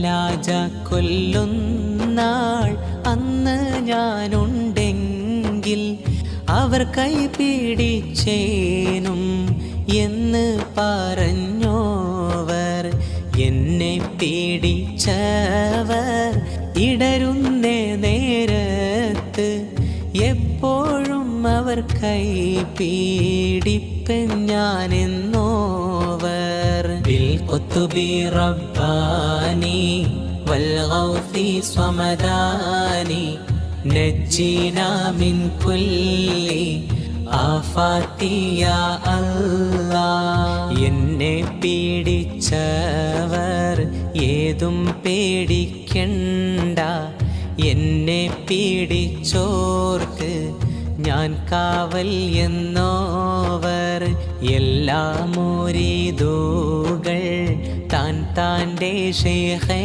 ലാജ കൊല്ലുന്നാൾ അന്ന് ഞാനുണ്ടെങ്കിൽ അവർ കൈ പിടിച്ചേനും എന്ന് പറഞ്ഞോവർ. എന്നെ പീഡിച്ചവർ ഇടരുന്നേ നേരത്ത് എപ്പോഴും അവർ കൈ പീഡിപ്പൻ ഞാനെന്നോവർ. ബിൽ ഖുത്ബി റബ്ബാനി വൽ ഗൗസി സ്വമദാനി നജ്ജിനാ മിൻ കുല്ലി ആഫാത്തി യാ അല്ലാഹ്. എന്നെ പീഡിച്ചവർ ഏതും പേടിക്കണ്ട, എന്നെ പീഡിച്ചോർക്ക് ഞാൻ കാവൽ എന്നോവർ. എല്ലാ മുരീദുകൾ താൻ താൻ്റെ ശൈഖേ